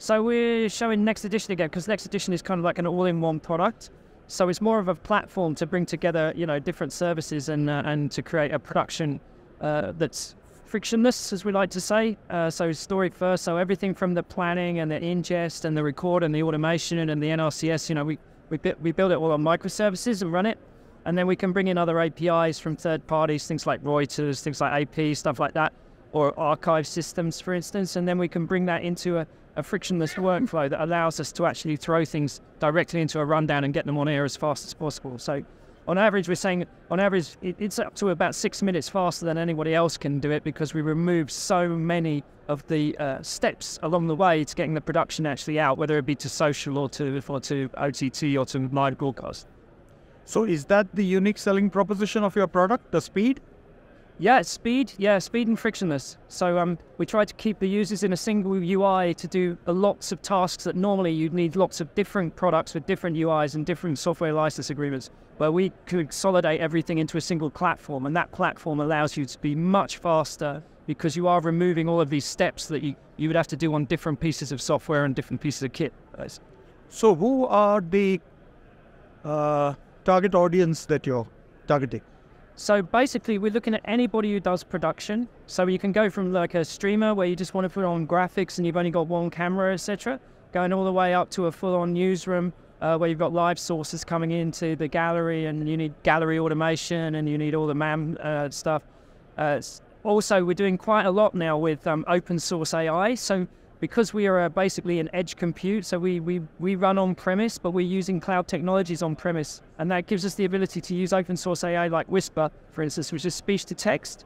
So we're showing nxtedition again because nxtedition is kind of like an all-in-one product. So it's more of a platform to bring together, different services and to create a production that's frictionless, as we like to say. So story first. So everything from the planning and the ingest and the record and the automation and the NRCS. We build it all on microservices and run it, and then we can bring in other APIs from third parties, things like Reuters, things like AP, stuff like that, or archive systems, for instance, and then we can bring that into a frictionless workflow that allows us to actually throw things directly into a rundown and get them on air as fast as possible. So on average, we're saying, it's up to about 6 minutes faster than anybody else can do it because we remove so many of the steps along the way to getting the production actually out, whether it be to social or to OTT or to live broadcast. So is that the unique selling proposition of your product, the speed? Yeah, speed and frictionless. So we try to keep the users in a single UI to do lots of tasks that normally you'd need lots of different products with different UIs and different software license agreements, where we consolidate everything into a single platform, and that platform allows you to be much faster because you are removing all of these steps that you would have to do on different pieces of software and different pieces of kit. So who are the target audience that you're targeting? So basically, we're looking at anybody who does production. So you can go from like a streamer where you just want to put on graphics and you've only got one camera, etc., going all the way up to a full-on newsroom where you've got live sources coming into the gallery and you need gallery automation and you need all the MAM stuff. Also, we're doing quite a lot now with open source AI. So because we are basically an edge compute, so we run on-premise, but we're using cloud technologies on-premise. And that gives us the ability to use open source AI like Whisper, for instance, which is speech-to-text.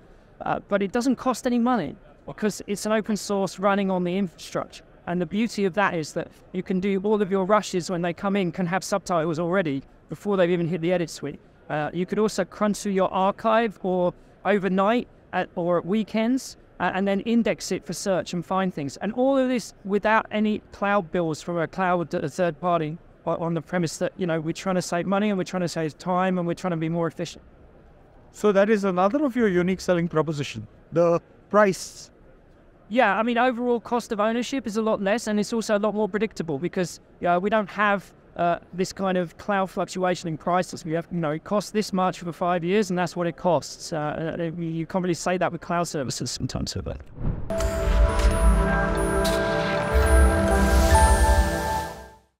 But it doesn't cost any money because it's an open source running on the infrastructure. And the beauty of that is that you can do all of your rushes when they come in, can have subtitles already before they've even hit the edit suite. You could also crunch through your archive or overnight or at weekends, and then index it for search and find things. And all of this without any cloud bills from a cloud third party on the premise that, we're trying to save money and we're trying to save time and we're trying to be more efficient. So that is another of your unique selling proposition, the price. Yeah, I mean, overall cost of ownership is a lot less, and it's also a lot more predictable because we don't have this kind of cloud fluctuation in prices. We have, it costs this much for 5 years, and that's what it costs. You can't really say that with cloud services sometimes.